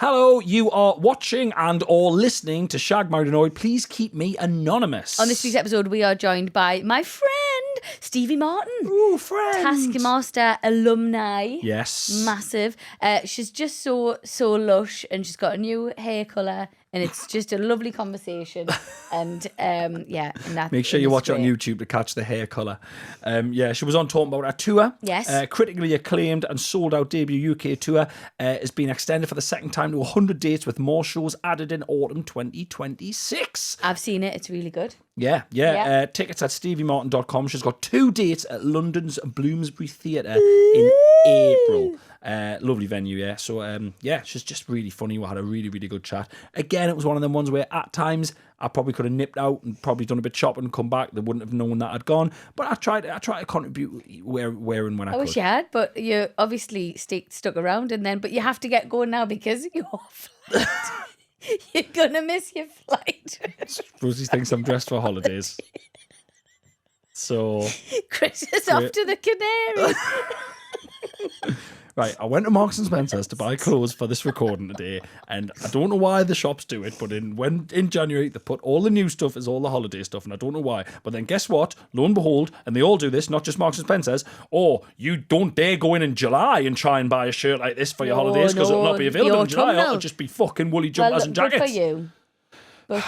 Hello, you are watching and or listening to Shag Married Annoyed. Please keep me anonymous. On this week's episode, we are joined by my friend, Stevie Martin. Ooh, friend. Taskmaster alumni. Yes. Massive. She's just so lush, and she's got a new hair colour, and it's just a lovely conversation. And and that, Make sure you watch it on YouTube to catch the hair colour. She was on talking about her tour. Yes. Critically acclaimed and sold out debut UK tour has been extended for the second time to 100 dates with more shows added in autumn 2026. I've seen it. It's really good. Yeah. Tickets at steviemartin.com. She's got 2 dates at London's Bloomsbury Theatre in April. Lovely venue, yeah. So, she's just really funny. We had a really, really good chat. Again, it was one of them ones where at times I probably could have nipped out and probably done a bit shopping and come back. They wouldn't have known that I'd gone. But I tried to contribute where and when I could. I wish you had, but you obviously stuck around, but you have to get going now because you're flight. You're going to miss your flight. Rosie thinks I'm dressed for holidays. So Chris is off to the Canaries. Right, I went to Marks and Spencer's to buy clothes for this recording today, and I don't know why the shops do it, but in January they put all the new stuff as all the holiday stuff, and I don't know why. But then guess what? Lo and behold, and they all do this, not just Marks and Spencer's. Oh, you don't dare go in July and try and buy a shirt like this for your holidays because it'll not be available in July. It'll just be fucking woolly jumpers and jackets. Good for you. But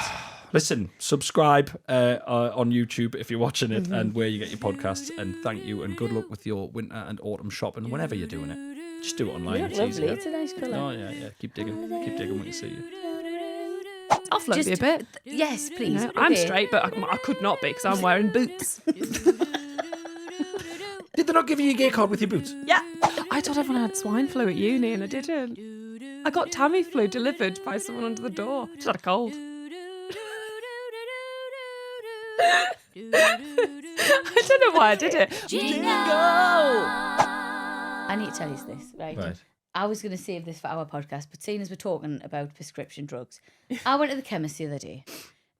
listen, subscribe on YouTube if you're watching it and where you get your podcasts. And thank you and good luck with your winter and autumn shopping whenever you're doing it. Just do it online. It's lovely. Easier. It's a nice colour. Oh, yeah. Keep digging when you see you. I'll float you a bit. Yes, please. You know, I'm straight, but I could not be because I'm wearing boots. Did they not give you a gay card with your boots? Yeah. I told everyone I had swine flu at uni and I didn't. I got Tamiflu delivered by someone under the door. Just had a cold. I don't know why I did it. Jingle! I need to tell you this, right? I was going to save this for our podcast, but seeing as we're talking about prescription drugs, I went to the chemist the other day,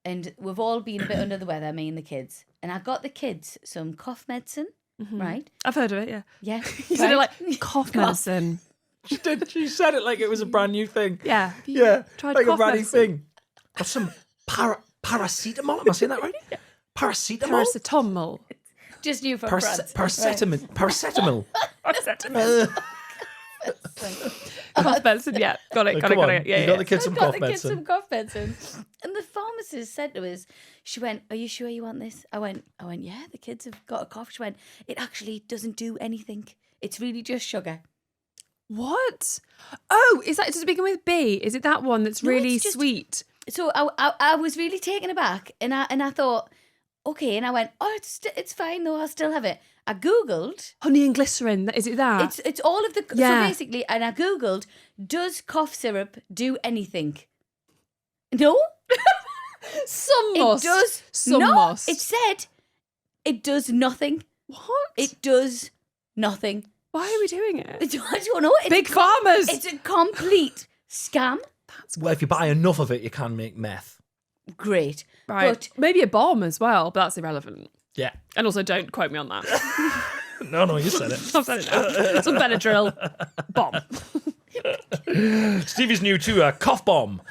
and we've all been a bit under the weather, me and the kids, and I got the kids some cough medicine, right? I've heard of it, yeah. Yeah. You said it like cough medicine. She did. She said it like it was a brand new thing. Yeah. Tried like a brand new thing. Got some paracetamol. Am I saying that right? Yeah. Paracetamol. Just new for France. Paracetamol. Cough medicine, yeah. Got it. Yeah, you got the kids some cough medicine. medicine. Some cough medicine. And the pharmacist said to us, she went, "Are you sure you want this?" I went, yeah, the kids have got a cough. She went, "It actually doesn't do anything. It's really just sugar." What? Oh, does it begin with B? Is it that one that's really sweet? So I was really taken aback, and I thought, okay, and I went, oh, it's fine though, I'll still have it. I googled honey and glycerin. Is it that? It's all of the so basically, and I googled, does cough syrup do anything? No. Some must. It does. Some no, must. It said it does nothing. What? It does nothing. Why are we doing it? I don't know. Big farmers. It's a complete scam. Well, if you buy enough of it, you can make meth. Great. Right. But maybe a bomb as well, but that's irrelevant. Yeah. And also, don't quote me on that. No, you said it. I've said it now. Some Benadryl. Bomb. Stevie's new tour, Cough Bomb.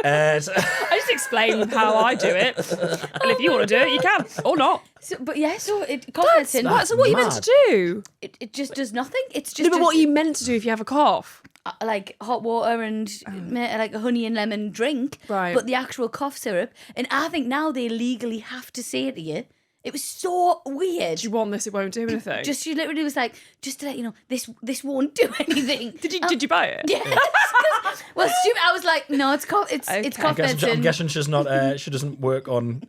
I just explain how I do it. And if you want to do it, you can. Or not. So what are you meant to do? It just does nothing. It's just. No, but what are you meant to do if you have a cough? Like hot water and like a honey and lemon drink. Right. But the actual cough syrup. And I think now they legally have to say to you. It was so weird. Do you want this? It won't do anything. She literally was like, just to let you know, this won't do anything. Did you buy it? Yeah. Well, stupid. I was like, no, it's cough. It's cough medicine. I'm guessing she's not. She doesn't work on.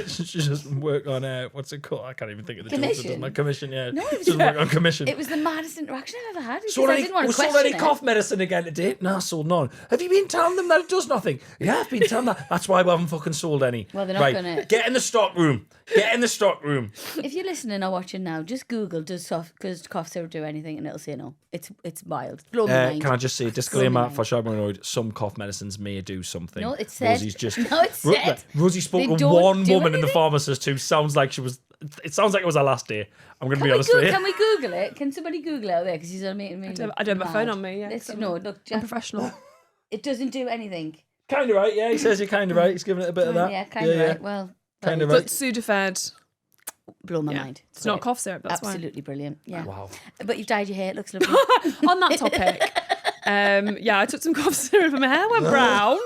She doesn't work on. What's it called? I can't even think of the commission. Commission. Yeah. No, it doesn't work on commission. It was the maddest interaction I've ever had. Sold any cough medicine again today? No, sold none. Have you been telling them that it does nothing? Yeah, I've been telling that. That's why we haven't fucking sold any. Well, they're not gonna. Get in the stock room. If you're listening or watching now, just Google does cough syrup do anything, and it'll say no. It's wild. Blow my mind. Can I just say disclaimer for Shag Married Annoyed? Some cough medicines may do something. No, it said. Rosie spoke to one woman in the pharmacist who sounds like she was. It sounds like it was her last day. I'm going to be honest with you. Can we Google it? Can somebody Google it out there? Because he's on me. I don't have my phone on me. Yeah, No, look, I'm professional. It doesn't do anything. Kind of right, yeah. He says you're kind of right. He's giving it a bit of that. Yeah, kind of right. Well, kind of But right. Sudafed, blow my mind. it's not cough syrup, that's Absolutely brilliant. Yeah. Wow. But you've dyed your hair. It looks lovely. why. On that topic, I took some cough syrup and my hair went brown.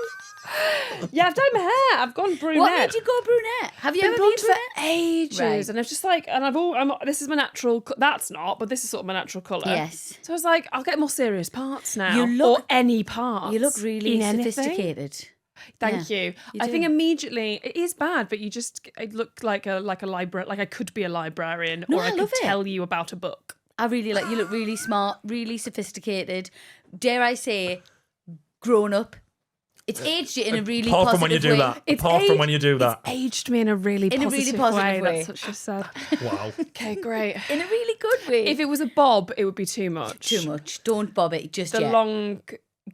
Yeah, I've dyed my hair. I've gone brunette. What made you go brunette? Have you ever been blonde brunette? for ages, Right. and I've just this is my natural. That's not, but this is sort of my natural colour. Yes. So I was like, I'll get more serious parts now, You look- or any parts. You look really in anything. sophisticated. Thank Yeah, you. you I do. think immediately it is bad, but I look like a library, like I could be a librarian, No, or I I could love it. tell you about a book. I really like. You look really smart, really sophisticated. Dare I say, grown up. It's aged you in a really Apart positive from when you do way. that. Apart from when you do that. It's aged me in a really In a positive, really positive way. That's what she said. Wow. Okay, great. In a really good way. If it was a bob, it would be too much. Too much. Don't bob it just The yet. long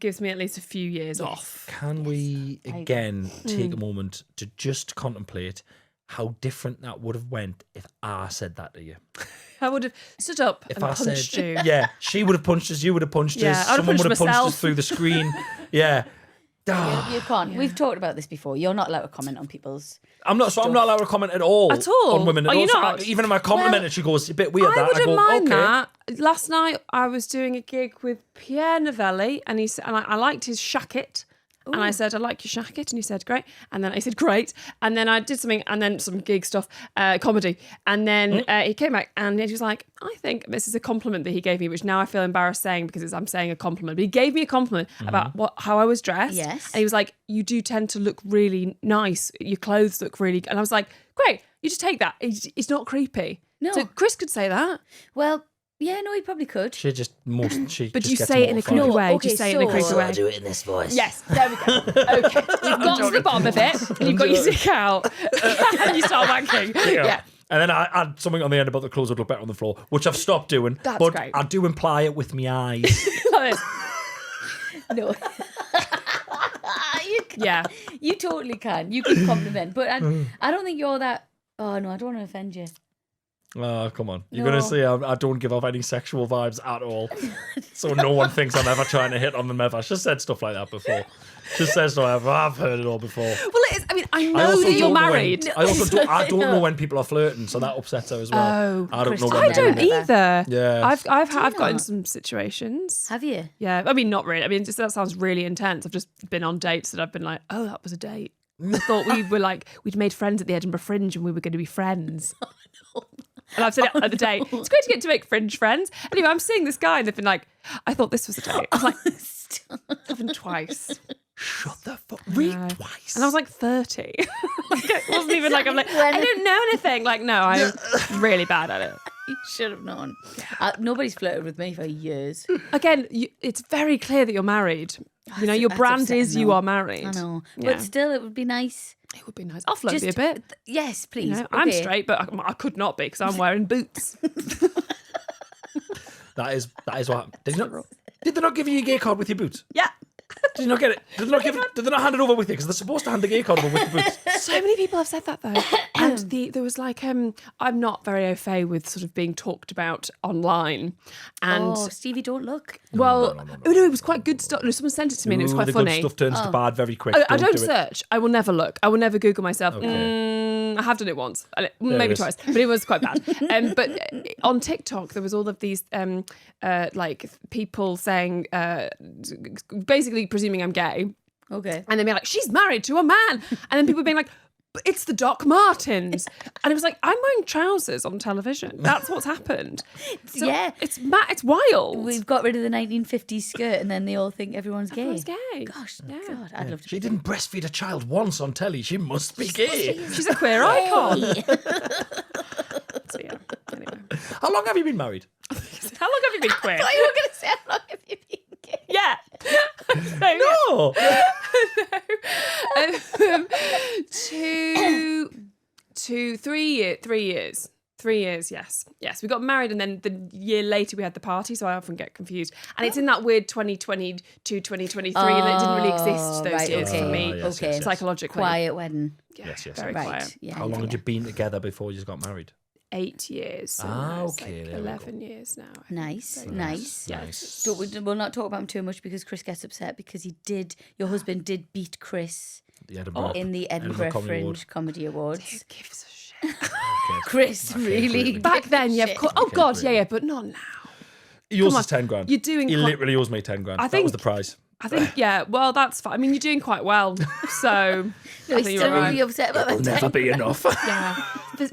gives me at least a few years off. Can we again take a moment to just contemplate how different that would have went if I said that to you? I would have stood up If and I punched said, you. yeah, she would have punched us, you would have punched Yeah, us, I would have someone would have punched punched us myself. through the screen. Yeah. You can't. We've talked about this before. You're not allowed to comment on people's. I'm not allowed to comment at all. At all? On women. Are you So not? even if I complimented, she goes, a bit weird I that. wouldn't go, mind okay. that. Last night I was doing a gig with Pierre Novelli, and I liked his shacket. And I said, I like your shacket. And he said, great. And then I said, great. And then I did something, and then some gig stuff, comedy. And then he came back and he was like, I think this is a compliment that he gave me, which now I feel embarrassed saying because I'm saying a compliment. But he gave me a compliment about how I was dressed. Yes. And he was like, you do tend to look really nice. Your clothes look really good. And I was like, great. You just take that. It's not creepy. No. So Chris could say that. Well, yeah, no, he probably could. She just But just you gets say it in a mortified. creepy No, way. okay, Just say it in a so- creepy way. do it in this voice. Yes, there we go. Okay, you've got to the bottom of it. And you've got your dick out, and you start wanking. Yeah. And then I add something on the end about the clothes would look better on the floor, which I've stopped doing. That's but great. I do imply it with my eyes. Like this. No. You can. Yeah. You totally can. You can compliment. But I don't think you're that. Oh, no, I don't want to offend you. Oh, come on. You're No. going to say I don't give off any sexual vibes at all. So no one thinks I'm ever trying to hit on them ever. She's said stuff like that before. She says stuff I've heard it all before. Well, it is. I mean, I I know also that you're don't know when- married. I also don't know when people are flirting, so that upsets her as well. Oh, I don't know Kristen, when I they don't do it. either. Yeah. I've got in not? some situations. Have you? Yeah, I mean, not really. I mean, just that sounds really intense. I've just been on dates that I've been like, oh, that was a date. I thought we were like, we'd made friends at the Edinburgh Fringe and we were going to be friends. And I've said it at the date. It's great to get to make Fringe friends. Anyway, I'm seeing this guy and they've been like, I thought this was a date. I was like, happened twice. Shut the fuck. Read No. twice. And I was like 30. Like, it wasn't even like, I'm like, I don't know anything. Like, no, I'm really bad at it. You should have known. Nobody's flirted with me for years. Again, it's very clear that you're married. You know, your That's brand upsetting, is you though. are married. I know. Yeah. But still, it would be nice. It would be nice. I'll flirt with you a bit. Yes, please. You know, I'm Okay. straight, but I could not be because I'm wearing boots. That is what happened. Did they not give you your gay card with your boots? Yeah. Did you not get it? Did they not hand it over with you? Because they're supposed to hand the gay card over with the boots. So many people have said that though. And there was like, I'm not very au fait with sort of being talked about online. And Oh, Stevie, don't look. well, no, it was quite good stuff. No, someone sent it to me and it was Ooh, quite the funny. good stuff turns to bad very quick. I don't do it. search. I will never look. I will never Google myself. Okay. I have done it once, it maybe is. twice, but it was quite bad. But on TikTok, there was all of these like people saying, basically presuming I'm gay, Okay. and they'd be like, "She's married to a man," and then people being like, "But it's the Doc Martens," and it was like, "I'm wearing trousers on television. That's what's happened." So Yeah. it's wild. We've got rid of the 1950s skirt and then they all think everyone's gay. Everyone's gay. Gosh, Yeah. God, I'd love to. She didn't breastfeed a child once on telly. She must be gay. She's a queer icon. So yeah. Anyway, How long have you been married? how long have you been queer? I thought you were going to say, how long have you been gay? Yeah. No. Two, 3 years. 3 years, yes. Yes, we got married and then the year later we had the party, so I often get confused. And it's in that weird 2022, 2023, and it didn't really exist those right, years okay. for me, yes, Okay. yes. psychologically. Quiet wedding. Yeah, Yes, yes, very yes. quiet. Right. Yeah, How long yeah, had you been together before you got married? 8 years. So it's okay, like there we 11 years now. Nice. Nice. We'll not talk about him too much because Chris gets upset because your husband did beat Chris in the Edinburgh Fringe Comedy Awards. Who gives a shit? Chris really Back then, yeah, of course. Oh God, yeah, but not now. He owes us 10 grand. You're doing. He literally owes me 10 grand. That was the prize. I think, yeah. Well, that's fine. I mean, you're doing quite well, so. He's still really upset about that. It'll never be enough. Yeah. But,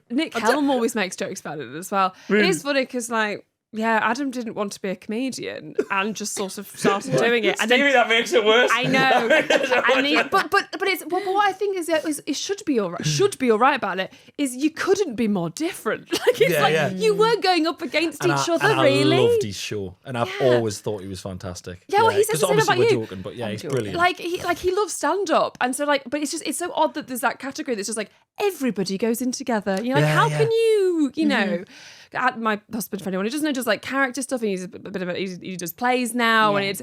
Nick Helm always makes jokes about it as well. Really? It is funny because, like, yeah, Adam didn't want to be a comedian and just sort of started doing it. And Stevie, that makes it worse. I know. but it's what I think is it should be all right. Should be all right about it is you couldn't be more different. Like it's you weren't going up against each other. And really. I loved his show, and I've always thought he was fantastic. Yeah, well, he says the same about we're you. joking, but yeah, he's brilliant. Like he loves stand up, and so but it's so odd that there's that category that's just like everybody goes in together. You're like, how can you know? My husband, for anyone who doesn't know, does like character stuff, and he's a bit of he does plays now, and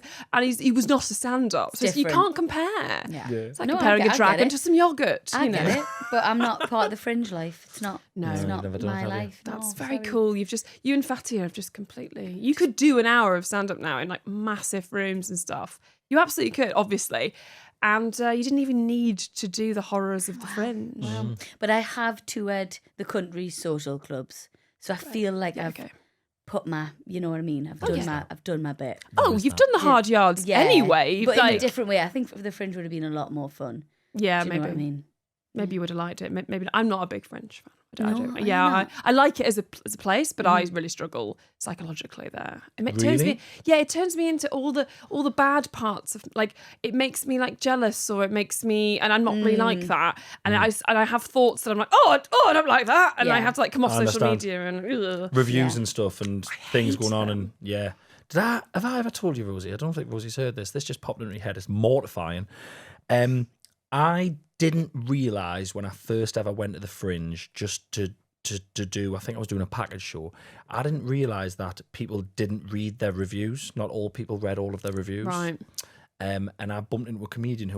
he was not a stand-up, so you can't compare. It's like comparing a dragon to some yogurt. I get it, but I'm not part of the Fringe life. It's not. No, it's not my life. That's very cool. You and Fatty have just completely. You could do an hour of stand-up now in like massive rooms and stuff. You absolutely could, obviously. And you didn't even need to do the horrors of the Fringe. But I have toured the country's social clubs. So I feel like I've put my, you know what I mean? I've done my bit. Oh, you've done the hard yards anyway. But in a different way. I think the Fringe would have been a lot more fun. Yeah, maybe. Know what I mean? Maybe you would have liked it. Maybe I'm not a big Fringe fan. I like it as a place, but I really struggle psychologically there. It turns me into all the bad parts of like it makes me like jealous or it makes me and I'm not really like that and I have thoughts that I'm like I don't like that and I have to like come off social media and reviews and stuff and things going on and have I ever told you, Rosie? I don't think Rosie's heard this. This just popped into my head. It's mortifying. I didn't realise when I first ever went to the Fringe just to do, I think I was doing a package show, I didn't realise that people didn't read their reviews. Not all people read all of their reviews. Right. And I bumped into a comedian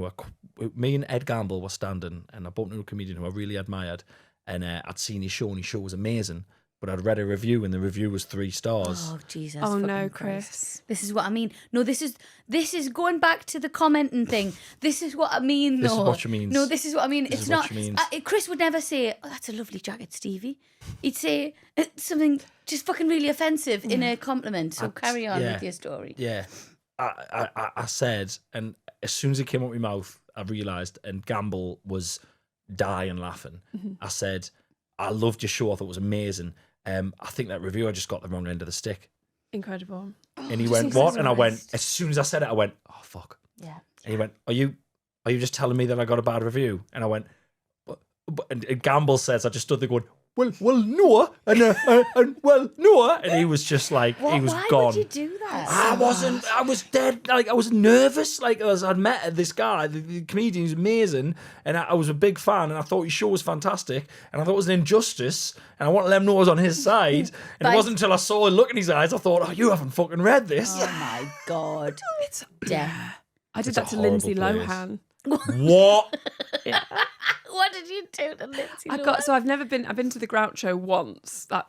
me and Ed Gamble were standing and I bumped into a comedian who I really admired and I'd seen his show and his show was amazing. But I'd read a review and the review was 3 stars. Oh, Jesus. Oh, no, Christ. Chris. This is what I mean. No, this is going back to the commenting thing. This is what I mean, though. This is what you mean. No, this is what I mean. It's not. Chris would never say, "Oh, that's a lovely jacket, Stevie." He'd say something just fucking really offensive in a compliment. So carry on with your story. Yeah. I said, and as soon as it came out of my mouth, I realised, and Gamble was dying laughing. I said, I loved your show. I thought it was amazing. I think that review, I just got the wrong end of the stick. Incredible. And he went, what? And I went, as soon as I said it, I went, oh, fuck. Yeah. And he went, are you just telling me that I got a bad review? And I went, and Gamble says, I just stood there going, well, Noah, and well, Noah, and he was just like, he was gone. Why would you do that? I was dead, like, I was nervous, like, as I'd met this guy, the comedian, who's amazing, and I was a big fan, and I thought his show was fantastic, and I thought it was an injustice, and I wanted to let him know I was on his side, and it wasn't until I saw a look in his eyes, I thought, oh, you haven't fucking read this. Oh, my God. It's death. I did that to Lindsay Lohan. What? Yeah. What did you do to Lindsay Lohan? I've been to the Groucho once, that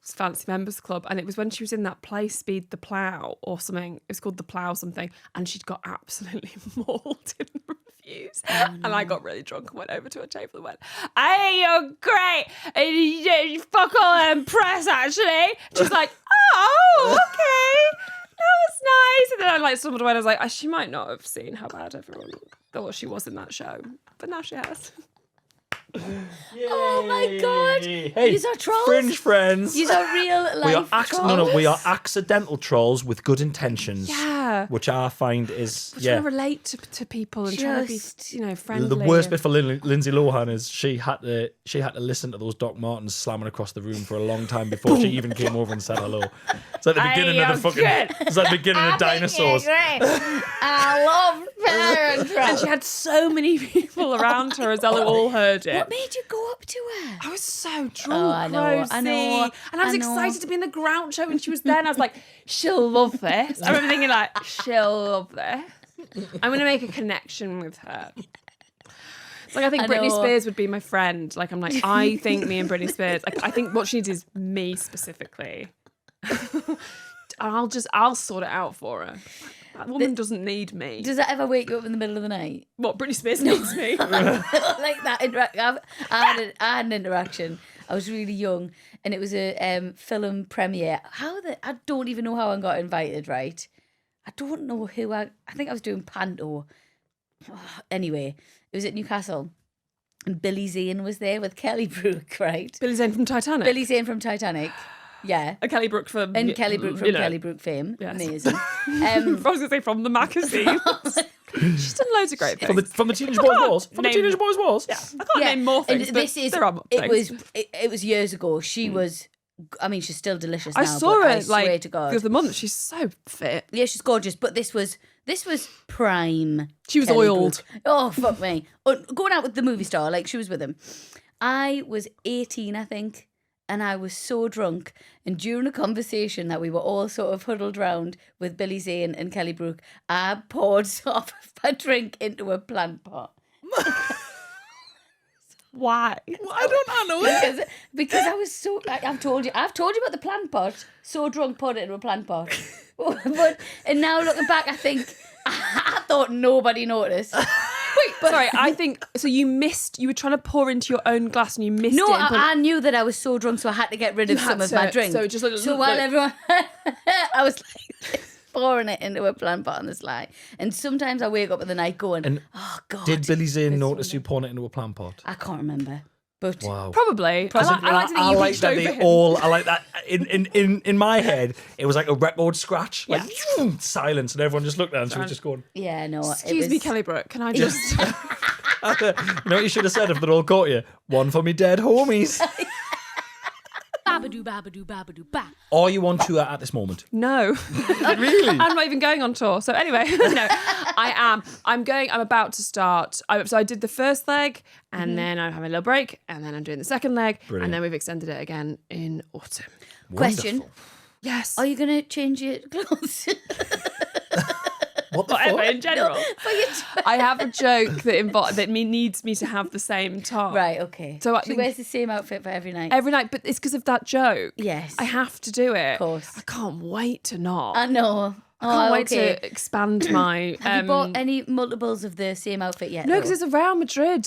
fancy members club, and it was when she was in that play Speed the Plough or something. It was called The Plough something, and she'd got absolutely mauled in the reviews. And I got really drunk and went over to a table and went, "Hey, you're great. You fuck all them press, actually." She's like, "Oh, okay. That was nice." And then I like stumbled away and I was like, she might not have seen how bad everyone thought she was in that show, but now she has. Oh my God! Hey, these are trolls. Fringe friends. These are real life trolls. We are accidental trolls with good intentions. Yeah, which I find is trying to relate to people and trying to be, friendly. The worst bit for Lindsay Lohan is she had to listen to those Doc Martens slamming across the room for a long time before she even came over and said hello. It's like the beginning of the fucking. It's like the beginning of Dinosaurs. I love Parent Trap. And she had so many people around her as they all heard it. What made you go up to her? I was so drunk, I know. And I was excited to be in the Groucho when she was there, and I was like, she'll love this. I remember thinking like, she'll love this. I'm going to make a connection with her. Like I think I Britney know. Spears would be my friend. Like I'm like, I think me and Britney Spears. Like I think what she needs is me specifically. I'll sort it out for her. That woman doesn't need me. Does that ever wake you up in the middle of the night? What, Britney Spears needs me? Like that I had an interaction. I was really young, and it was a film premiere. I don't even know how I got invited. Right, I don't know who I think I was doing panto. Anyway, it was at Newcastle, and Billy Zane was there with Kelly Brook. Right, Billy Zane from Titanic. Billy Zane from Titanic. Yeah. And Kelly Brook from... And Kelly Brook from Kelly Brook fame. Yes. Amazing. I was going to say from the magazines. She's done loads of great things. From the Teenage Boys Wars? From the Teenage Boys Wars? Yeah. I can't name more things, and but there are more things. It was years ago. She was... I mean, she's still delicious now. I saw but her I swear to God. the other month. She's so fit. Yeah, she's gorgeous. But this was prime. She was Kelly oiled. Brook. Oh, fuck me. Going out with the movie star, like she was with him. I was 18, I think. And I was so drunk. And during a conversation that we were all sort of huddled round with Billy Zane and Kelly Brook, I poured half of my drink into a plant pot. Why? I don't know. Because I was so... I've told you about the plant pot. So drunk, poured it into a plant pot. And now looking back, I think... I thought nobody noticed. Sorry, I think so. You were trying to pour into your own glass and you missed it. No, I knew that I was so drunk, so I had to get rid of some of my drink. So while everyone, I was like pouring it into a plant pot on the sly. And sometimes I wake up in the night going, "Oh God!" Did Billy Zane notice you pouring it into a plant pot? I can't remember, but Wow. Probably. I like to think I you like reached that over they him. all. I like that in my head. It was like a record scratch, like silence, and everyone just looked at her and she was just going. yeah, no. Excuse me, Kelly Brook. Can I just? You know what you should have said if they're all caught you? One for me dead homies. Babadoo, babadoo, babadoo, ba. Are you on tour at this moment? No. Really? I'm not even going on tour. So anyway, no, I am. I'm about to start. So I did the first leg and then I'm having a little break and then I'm doing the second leg. Brilliant. And then we've extended it again in autumn. Question: Wonderful. Yes. Are you going to change your clothes? What the Whatever, fuck? in general. I have a joke that needs me to have the same top. Right. Okay. So I she think- wears the same outfit for every night. Every night, but it's because of that joke. Yes. I have to do it. Of course. I can't wait to not. I know. I can't wait okay. to expand my... Have you bought any multiples of the same outfit yet? No, though? because it's a Real Madrid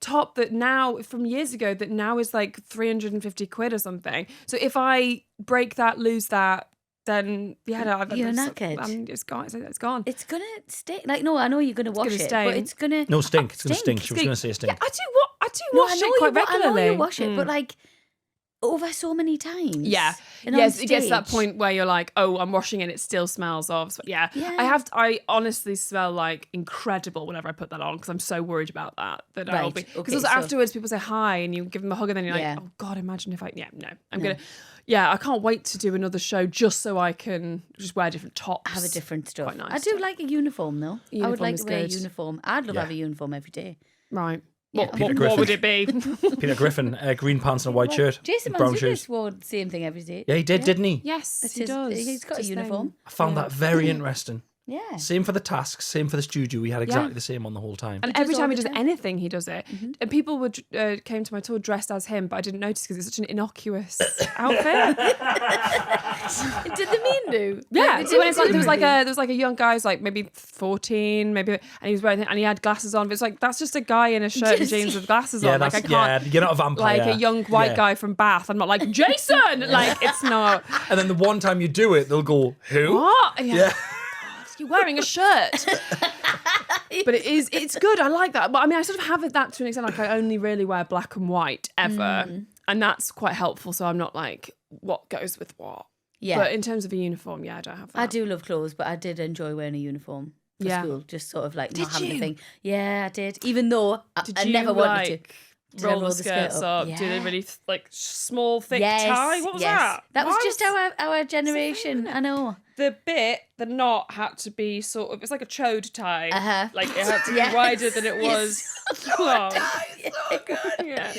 top that now, from years ago, that now is like 350 quid or something. So if I break that, lose that, then You're knackered. It's gone. It's gone. It's gonna stink. Like, no, I know you're gonna wash gonna it, stain. but it's gonna No, stink. It's going to stink. She was going to say stink. Yeah, I do wash it quite regularly. I know you wash it, but like over so many times. Yeah. And Yes, on it gets to that stage. point where you're like, oh, I'm washing it, it still smells of. So, yeah. Yeah. I honestly smell like incredible whenever I put that on because I'm so worried about that I'll Right, be. Because okay, also so- afterwards people say hi and you give them a hug and then you're Yeah. like, oh God, imagine if I. Yeah, no. I can't wait to do another show just so I can just wear different tops. Have a different stuff. Quite nice I do like a uniform though. I would Uniform like is to wear good. a uniform. I'd love to Yeah. have a uniform every day. Right. Yeah. What would it be? Peter Griffin, green pants and a white shirt, Jason brown shoes. Mantzoukas wore the same thing every day. Yeah, he did, didn't he? Yes, It's he his- does. He's got a Just uniform. then. I found that very interesting. Yeah. Same for the tasks, same for the studio. We had exactly the same on the whole time. And does every all time he the does time. anything, he does it. And people would came to my tour dressed as him, but I didn't notice because it's such an innocuous outfit. Did the mean do? Yeah, Like, so when it's like deliberately? there was like a young guy who's like maybe 14, maybe, and he was wearing and he had glasses on. But it's like that's just a guy in a shirt and Just- jeans with glasses Yeah, on. Like I that's, can't you're not a vampire. like a young white Yeah. guy from Bath. I'm not like Jason. Like it's not. And then the one time you do it, they'll go, who? What? Yeah. You're wearing a shirt. But it's good. I like that. But I mean, I sort of have that to an extent. Like I only really wear black and white ever, and that's quite helpful. So I'm not like what goes with what. Yeah. But in terms of a uniform, yeah, I don't have that. I do love clothes, but I did enjoy wearing a uniform for Yeah. school. Just sort of like Did not having you? a thing. Yeah, I did. Even though Did I you never wanted to. like Did I roll the skirt skirts up? Yeah. Do the really like small, thick Yes, tie? What was yes. that? That was Why just our generation. I know. the knot had to be sort of, it's like a chode tie. Uh-huh. Like it had to be Yes. wider than it was long. Yeah.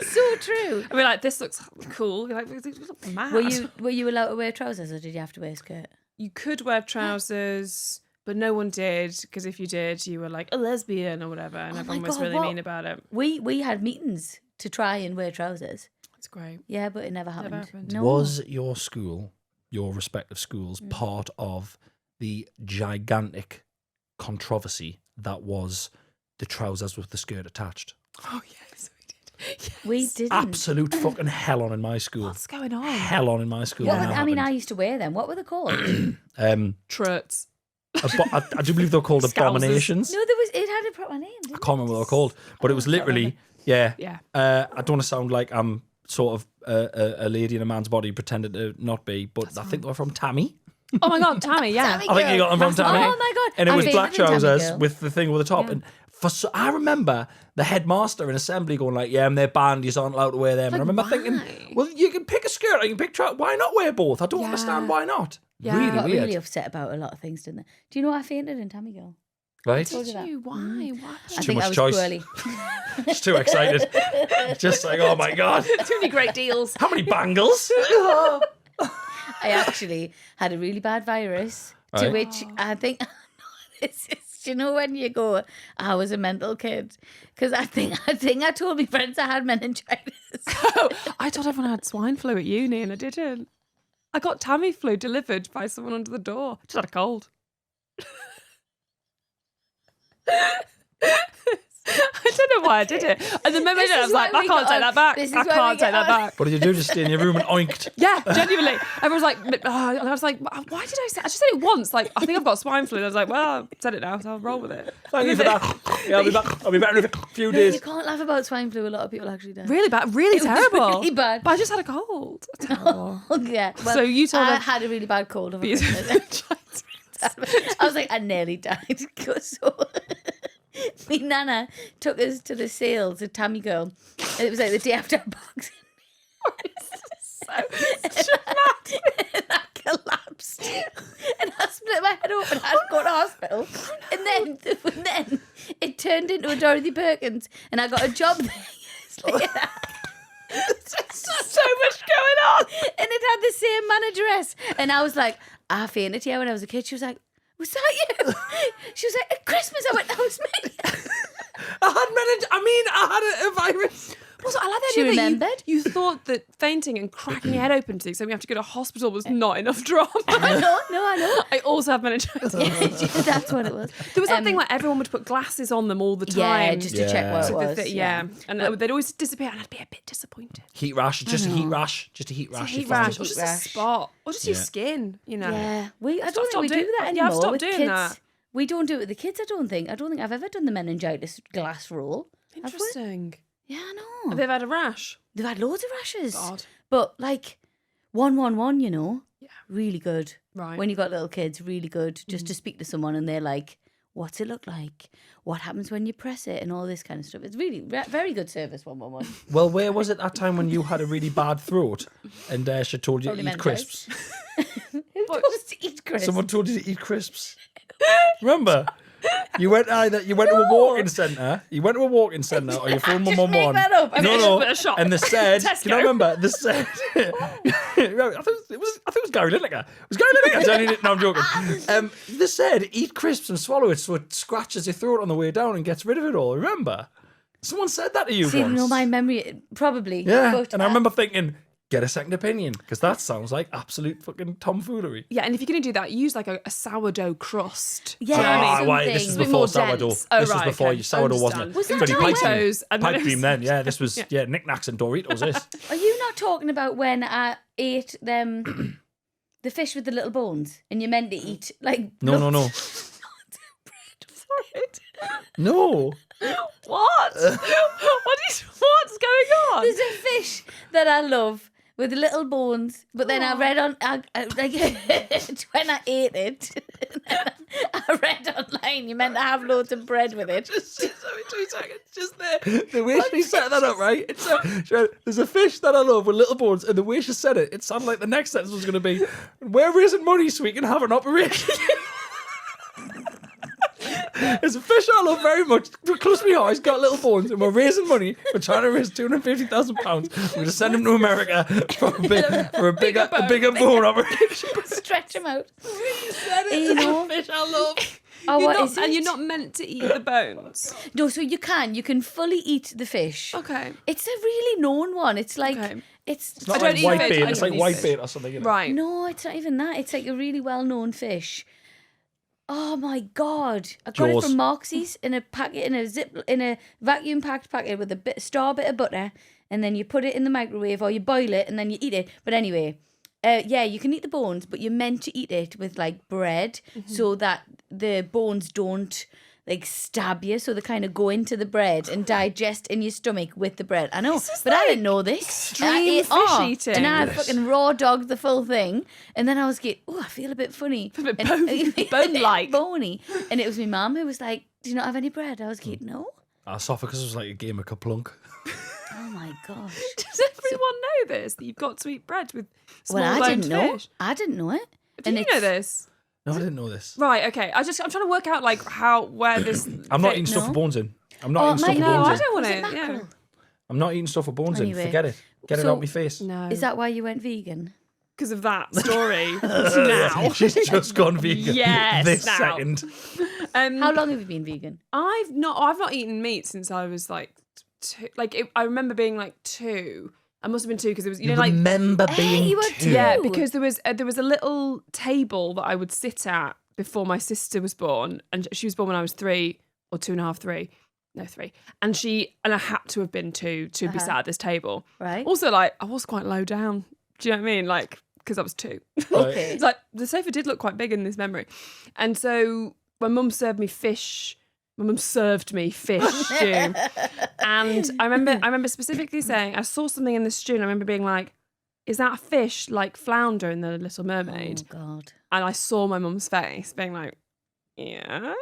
So true. I mean, like, this looks cool. You're like, this looks mad. Were you allowed to wear trousers or did you have to wear a skirt? You could wear trousers. but no one did, because if you did, you were like a lesbian or whatever, and everyone was really mean about it. We had meetings to try and wear trousers. That's great. Yeah, but it never happened. No. Was your school, your respective schools, part of the gigantic controversy that was the trousers with the skirt attached? Oh, yes, we did. Yes. We didn't. Absolute fucking hell on in my school. What's going on? Hell on in my school. What when were, that I mean, I happened. used to wear them. What were they called? Truts. I do believe they were called Scousers. abominations. No, it had a proper name. Didn't I can't remember what they were called, but it was literally, yeah. I don't want to sound like I'm sort of a lady in a man's body pretending to not be, but I think they were from Tammy. Oh my God, Tammy, yeah. Tammy I think you got them from That's- Tammy. Oh my God. And it I was think black it was Tammy trousers girl. with the thing over the top. Yeah. And I remember the headmaster in assembly going like, yeah, and they're banned, you aren't allowed to wear them. And I remember thinking, why? well, you can pick a skirt or you can pick trousers. Why not wear both? I don't understand why not. Yeah. Really I got weird. really upset about a lot of things, didn't they? Do you know I fainted in Tammy Girl? Right? Told you Did that. you? Why? Why? I too think much I was choice. poorly. Just too excited. Just like, oh my God. Too many great deals. How many bangles? I actually had a really bad virus, to Right. which I think, this is, you know, when you go, I was a mental kid, because I think I told my friends I had meningitis. Oh, I thought everyone had swine flu at uni, and I didn't. I got Tammy flu delivered by someone under the door. Just had a cold. I don't know why I did it. And the moment I was like, I can't take that back. I can't take that back. What did you do? Just stay in your room and oinked? Yeah, genuinely. Everyone was like, and I was like, why did I say? I just said it once. Like, I think I've got swine flu. And I was like, well, I've said it now, so I'll roll with it. Thank you for that. Yeah, I'll be back in a few You days. can't laugh about swine flu. A lot of people actually do. Really bad, really It was terrible. really bad. But I just had a cold. Terrible. Yeah. Well, So you told I them- had a really bad cold. Over Because- Christmas. I was like, I nearly died. So, my nana took us to the sales at Tammy Girl. And it was like the day after boxing. And I collapsed. And I split my head open. I had to go to hospital. And then it turned into a Dorothy Perkins. And I got a job there years later. So much going on. And it had the same manageress. And I was like, I fainted here when I was a kid. She was like, was that you? She was like, at Christmas. I went, that was me. I had a virus. Also, I like that She idea that remembered. you thought that fainting and cracking your head open to so we have to go to hospital was not enough drama. I know. I also have meningitis. That's what it was. There was that thing where everyone would put glasses on them all the time. Yeah, just to check what it So the was. yeah. And they'd always disappear, and I'd be a bit disappointed. Heat rash. Just a heat rash. Just a heat rash. Heat you're fine. rash, or just a spot, or just your skin, you know. Yeah, I I've don't think we stopped do that doing- yeah, I've anymore stopped with doing kids. that. We don't do it with the kids. I don't think I've ever done the meningitis glass roll. Have we? Interesting. Yeah, I Have know. they ever had a rash? They've had loads of rashes. God. But like 111, you know, Yeah. really good. Right. When you got little kids, really good. Just to speak to someone and they're like, what's it look like? What happens when you press it and all this kind of stuff. It's really very good service, 111. Well, where was it that time when you had a really bad throat and she told you Probably to eat meningitis. crisps? Who goes to eat crisps? Someone told you to eat crisps. Remember? You went to a walking centre. You went to a walking centre, or your phone Just mum make on. that up. I No, made no. up at a shop. And they said, Tesco. can I remember? They said, I think it was Gary Lineker. It was Gary Lineker telling it. No, I'm joking. They said, eat crisps and swallow it so it scratches your throat on the way down and gets rid of it all. Remember? Someone said that to you See, once. no, my memory, probably. Yeah, But, and I remember thinking, get a second opinion, because that sounds like absolute fucking tomfoolery. Yeah, and if you're going to do that, use like a sourdough crust. Yeah, Do you know what I mean? Why, this is something. bit more before sourdough. dense. Oh, This was right, before okay. sourdough, wasn't it? Understand. Was that Bloody Doritos? pipe dream. Doritos, and then Pipe it dream was- then, yeah. This was, knickknacks and Doritos, this. Are you not talking about when I ate them, the fish with the little bones, and you meant to eat like No. No. What? What's going on? There's a fish that I love with little bones, but then I read on like when I ate it, I read online you meant to have loads of bread with it. Just 2 seconds. Just there. The way she set that up, right? There's a fish that I love with little bones, and the way she said it, it sounded like the next sentence was going to be, "We're raising money so we can have an operation." There's a fish I love very much. Close to me heart. He's got little bones, and we're raising money. We're trying to raise £250,000. We're going to send him to America for a bigger bone operation. Stretch him out. You know, fish I love. Oh, what not, is it? and you're not meant to eat the bones. No, so you can fully eat the fish. Okay. It's a really known one. It's like It's not I don't like eat white fish, bait. I It's don't like eat white fish. bait or something. You know? Right. No, it's not even that. It's like a really well-known fish. Oh my God! I got Jaws. it from Marxie's in a packet, in a vacuum-packed packet with a bit of butter, and then you put it in the microwave or you boil it and then you eat it. But anyway, yeah, you can eat the bones, but you're meant to eat it with like bread so that the bones don't like stab you, so they kind of go into the bread and digest in your stomach with the bread. I know, but I didn't know this. Extreme fish eating. And I fucking raw dogged the full thing, and then I was like, oh, I feel a bit funny. A bit bone-like. Bony. And it was my mum who was like, do you not have any bread? I was like, no. Our esophagus was like a game of Kaplunk. Oh my gosh. Does everyone know this? That you've got to eat bread with small Well, I boned didn't know. fish? I didn't know it. Did you know this? No, I didn't know this. Right, okay. I'm trying to work out like where this. I'm not eating stuff No. with bones in. I'm not eating stuff with no, bones I in. don't want Was it it. mackerel? Yeah. I'm not eating stuff with bones Anyway. in. Forget it. Get it So- out my face. No. Is that why you went vegan? because of that story? Now. She's just gone vegan. Yes, This now. second. How long have you been vegan? I've not eaten meat since I was like 2. I remember being like 2. I must have been 2 because it was remember being you were 2. yeah, because there was a little table that I would sit at before my sister was born, and she was born when I was 3 or 2.5, 3. No, 3. And I had to have been 2 to be sat at this table. Right. Also, like, I was quite low down. Do you know what I mean? Like, because I was 2. Okay. It's like the sofa did look quite big in this memory. And so my mum served me fish. My mum served me fish stew. And I remember specifically saying, I saw something in the stew and I remember being like, is that a fish like flounder in The Little Mermaid? Oh God. And I saw my mum's face being like, yeah.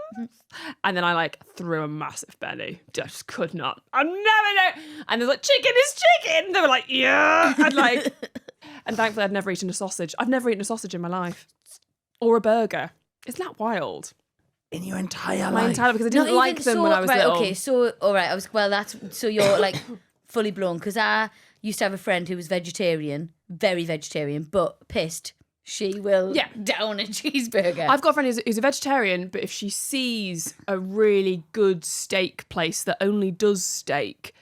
And then I like threw a massive belly. Just could not. I never know. And they're like, chicken is chicken. They were like, yeah. And like, and thankfully I'd never eaten a sausage. I've never eaten a sausage in my life. Or a burger. Isn't that wild? In your entire My life. entire life, because I didn't Not like even them so, when I was right, little. Okay, so all right, so you're like fully blown, because I used to have a friend who was vegetarian, very vegetarian, but pissed. She will down a cheeseburger. I've got a friend who's a vegetarian, but if she sees a really good steak place that only does steak,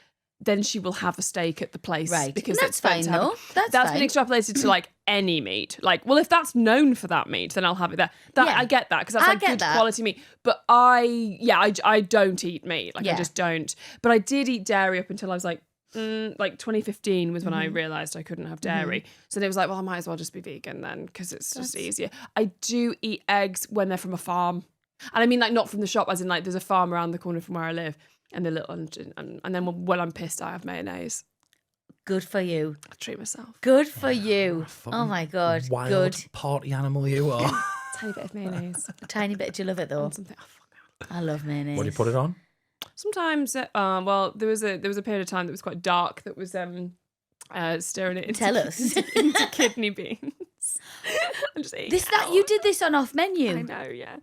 then she will have a steak at the place. Right. Because That's it's meant fine, to have though. it. That's been fine. extrapolated to like any meat. Like, well, if that's known for that meat, then I'll have it there. Yeah. I get that because that's I like get good that. quality meat. But I don't eat meat. Like, I Yeah. just don't. But I did eat dairy up until I was like 2015 was when I realised I couldn't have dairy. So then it was like, well, I might as well just be vegan then because it's just easier. I do eat eggs when they're from a farm. And I mean, like, not from the shop, as in, like, there's a farm around the corner from where I live. And the little, and then when I'm pissed, I have mayonnaise. Good for you. I treat myself. Good for you. Oh my God. Wild Good. party animal you are. Tiny bit of mayonnaise. A tiny bit. Do you love it though? Something. Oh, fuck. I love mayonnaise. What do you put it on? Sometimes, well, there was a period of time that was quite dark. That was stirring it into, Tell us. into kidney beans. I'm just eating You did this on off menu. I know, yeah.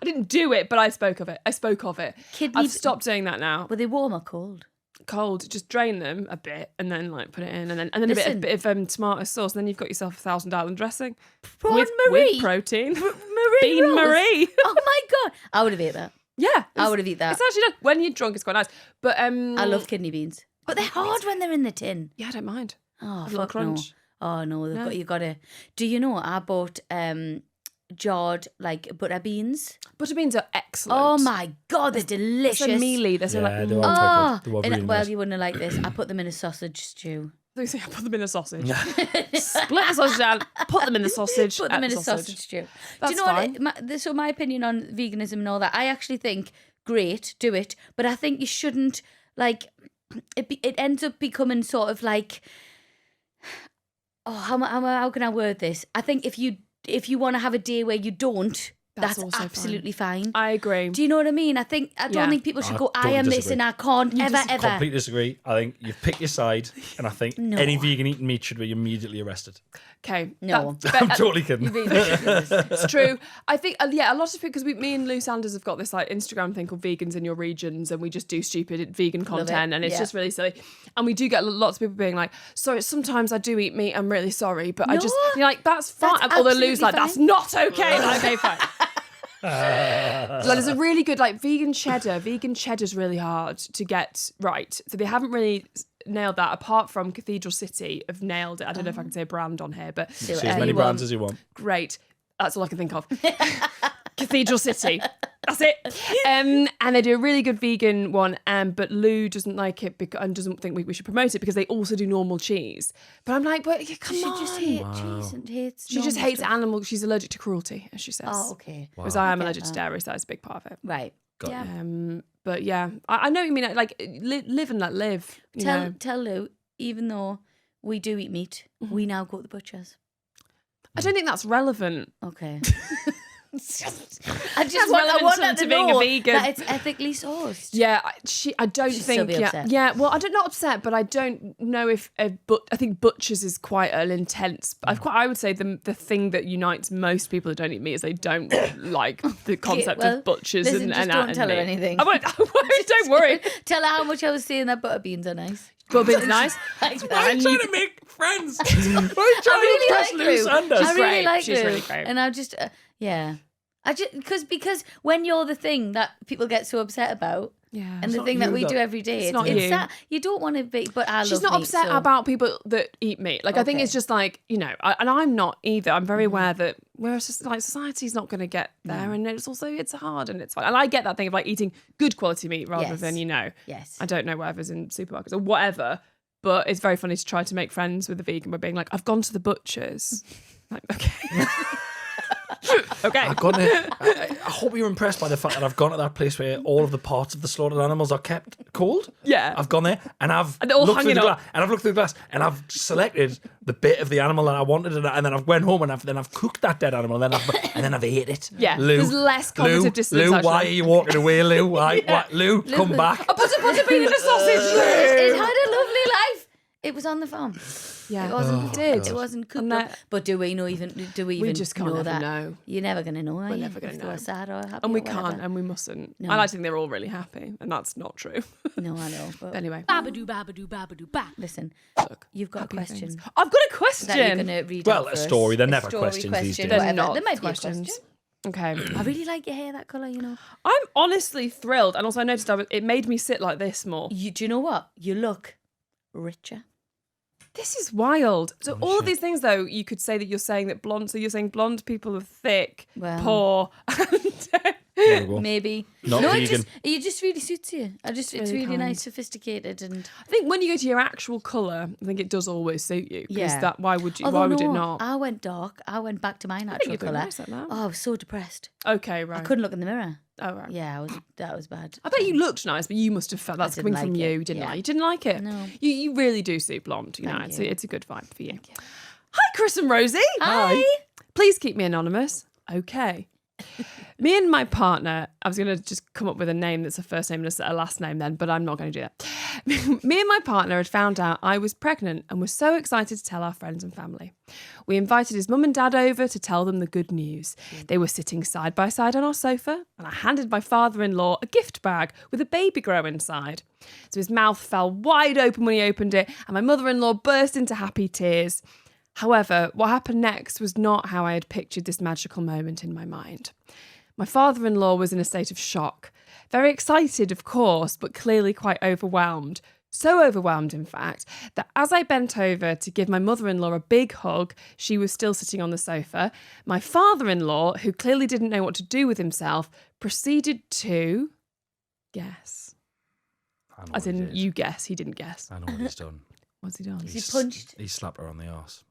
I didn't do it, but I spoke of it. Kidney. I've stopped doing that now. Were they warm or cold? Cold, just drain them a bit and then like put it in, and then Listen. a bit of tomato sauce, and then you've got yourself a $1,000 dressing Prawn with Marie. protein. Marie Bean rolls. Marie. Oh my God. I would have ate that. Yeah, I would have eaten that. It's actually done. When you're drunk, it's quite nice. But I love kidney beans. But they're hard when they're in the tin. Yeah, I don't mind. Oh, A little fuck crunch. no. Oh no, No. you gotta. Do you know I bought jarred like butter beans? Butter beans are excellent. Oh my God, they're delicious. They're so mealy. They're so Yeah, like. they are quite good. They were And, really well, nice. you wouldn't have liked this. I put them in a sausage stew. I put them in a sausage. Split the sausage down. Put them in the sausage. Put them at in a the sausage stew. That's Do you know fine. what? So my opinion on veganism and all that, I actually think great, do it, but I think you shouldn't like. It ends up becoming sort of like. Oh, how can I word this? I think if you want to have a day where you don't That's also absolutely fine. I agree. Do you know what I mean? I don't think people should go, I am this and I can't ever. Completely disagree. I think you've picked your side, and I think any vegan eating meat should be immediately arrested. Okay. No. I'm totally kidding. It's true. I think, a lot of people, because me and Lou Sanders have got this like Instagram thing called Vegans in Your Regions, and we just do stupid vegan content, and it's just really silly. And we do get lots of people being like, sorry, sometimes I do eat meat, I'm really sorry, but I just, you're like, that's fine. Although Lou's like, that's not okay. Like, okay, fine. So there's a really good like vegan cheddar. Vegan cheddar's really hard to get right. So they haven't really nailed that, apart from Cathedral City have nailed it. I don't know if I can say a brand on here, but see as many brands as you want. Great. That's all I can think of. Cathedral City. That's it. And they do a really good vegan one, but Lou doesn't like it and doesn't think we should promote it because they also do normal cheese. But I'm like, but come on. She just hates cheese and hates. She just hates animals. She's allergic to cruelty, as she says. Oh, okay. Because I am allergic to dairy, so that's a big part of it. Right. Got you. But yeah, I know what you mean. Like, live and let live. Tell Lou, even though we do eat meat, we now go to the butcher's. I don't think that's relevant. Okay. I want her to being know a vegan that it's ethically sourced. Yeah, I don't She'd think. still be upset. Yeah. Well, I don't not upset, but I don't know if. I think butchers is quite an intense. I would say the thing that unites most people who don't eat meat is they don't like the concept of butchers. Listen, just don't tell her anything. I won't. Don't worry. Tell her how much I was saying that butter beans are nice. Butter beans are nice. Why are you trying to make friends? Why are you trying to impress Lou Sanders? I really like She's Lou. really great. And I just, I just because when you're the thing that people get so upset about, and the thing that we do every day, it's not you. That you don't want to be. But she's not upset about people that eat meat. Like I think it's just like and I'm not either. I'm very aware that society's not going to get there, and it's hard and it's fine. And I get that thing of like eating good quality meat rather than I don't know whatever's in supermarkets or whatever. But it's very funny to try to make friends with a vegan by being like, I've gone to the butcher's. Like, okay. Okay. I hope you're impressed by the fact that I've gone to that place where all of the parts of the slaughtered animals are kept cold. Yeah. I've gone there and I've all looked through the up. glass and I've looked through the glass and I've selected the bit of the animal that I wanted and then I've went home and I've cooked that dead animal and then I've ate it. Yeah. Lou, there's less cognitive distance. Lou, why are you walking away, Lou? Lou, come back. I put a butter bean in a sausage. It had a lovely life. It was on the farm. Yeah, it wasn't. It wasn't cooked And up. But do we even? We just can't know ever that? know. You're never going to know. We're never going to know. We're sad or happy, and we or whatever. can't, and we mustn't. No. I like to think they're all really happy, and that's not true. No, I know. But Anyway, babadoo, babadoo, babadoo, ba. Listen, look, you've got a question. things. I've got a question. That you're going to read. Well, out a for story. us. They're A never story questions these days. They're whatever. not There might questions. Be a question. Okay. I really like your hair that colour, I'm honestly thrilled, and also I noticed it made me sit like this more. Do you know what? You look richer. This is wild. So all of these things, though, you could say that you're saying that blonde. So you're saying blonde people are thick, poor, and maybe. Not vegan. It just really suits you. It's really kind. nice, sophisticated, and I think when you go to your actual colour, I think it does always suit you. Yeah. Why would you? Although, why would it not? I went dark. I went back to my natural colour. Nice like that. Oh, I was so depressed. Okay, right. I couldn't look in the mirror. Oh, right. Yeah, that was bad. I bet you looked nice, but you must have felt that's coming from you. You didn't like. You didn't like it. No. You really do suit blonde. You know, Thank it's a good vibe for you. Hi, Chris and Rosie. Hi. Please keep me anonymous. Okay. Me and my partner, I was going to just come up with a name that's a first name and a last name then, but I'm not going to do that. Me and my partner had found out I was pregnant and were so excited to tell our friends and family. We invited his mum and dad over to tell them the good news. They were sitting side by side on our sofa, and I handed my father-in-law a gift bag with a baby grow inside. So his mouth fell wide open when he opened it, and my mother-in-law burst into happy tears. However, what happened next was not how I had pictured this magical moment in my mind. My father-in-law was in a state of shock. Very excited, of course, but clearly quite overwhelmed. So overwhelmed, in fact, that as I bent over to give my mother-in-law a big hug, she was still sitting on the sofa. My father-in-law, who clearly didn't know what to do with himself, proceeded to guess. As in, you guess, he didn't guess. I know what he's done. What's he done? He punched. He slapped her on the arse.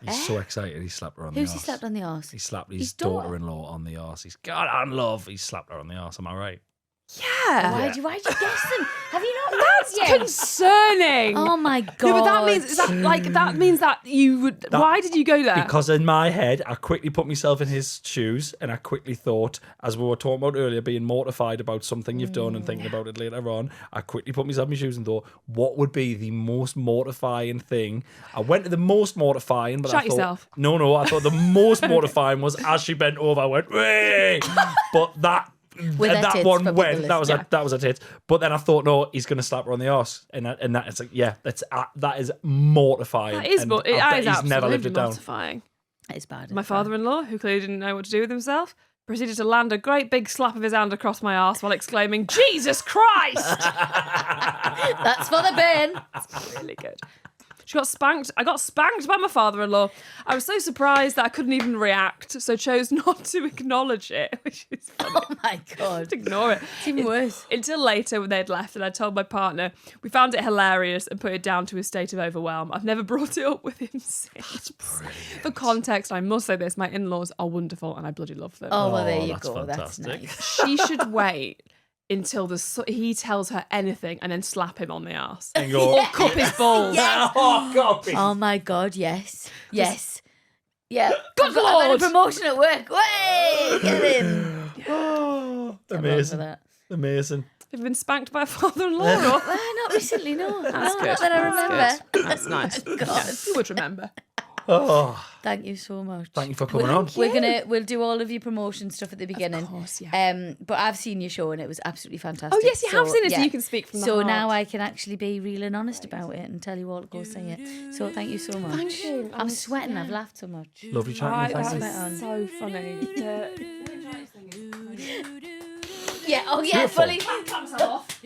He's so excited he slapped her on the Who's arse. he slapped on the arse? He slapped his daughter-in-law on the arse. He's got on love. He slapped her on the arse. Am I right? Yeah. Why'd you guess them? Have you not That's read yet? concerning. Oh my god! No, but that means that you would. Why did you go there? Because in my head, I quickly put myself in his shoes, and I quickly thought, as we were talking about earlier, being mortified about something you've done and thinking about it later on, I quickly put myself in my shoes and thought, what would be the most mortifying thing? I went to the most mortifying, but Shut I thought, yourself. No, I thought the most mortifying was as she bent over, I went, "Way!" But that. With And her that tits one for went. people That was a tit. But then I thought, no, he's going to slap her on the arse, and that it's like, yeah, that is mortifying. That is, and but I bet he's he's never lived absolutely it down. mortifying. It's bad. My father-in-law, who clearly didn't know what to do with himself, proceeded to land a great big slap of his hand across my arse while exclaiming, "Jesus Christ!" That's for the bin. It's really good. She got spanked. I got spanked by my father-in-law. I was so surprised that I couldn't even react, so chose not to acknowledge it, which is funny. Oh my god! Just ignore it. It's even worse. Until later when they'd left and I told my partner. We found it hilarious and put it down to his state of overwhelm. I've never brought it up with him since. That's brilliant. For context, I must say this, my in-laws are wonderful and I bloody love them. Oh well, there you that's go. That's fantastic. nice. She should wait until he tells her anything and then slap him on the arse. And go, Or cup his balls. Yes. oh, God. Oh my god! Yes. Yes. Yeah. Good I've got Lord. a promotion at work. Way, get in. Oh, For amazing. that. Amazing. Have you been spanked by a father-in-law? Well, not recently. No. That's No, good. not that I remember. That's nice. God. You would remember. Oh, Thank you so much. thank you for coming on. We'll do all of your promotion stuff at the beginning. Of course, yeah. But I've seen your show and it was absolutely fantastic. Oh, yes, you have seen it, so you can speak from the So heart. now I can actually be real and honest about it and tell you all to go see it. So thank you so much. Thank you. I'm sweating. I've laughed so much. Lovely chatting. That Thank you. was so funny. Yeah. Oh yeah. Beautiful. Fully. Comes off.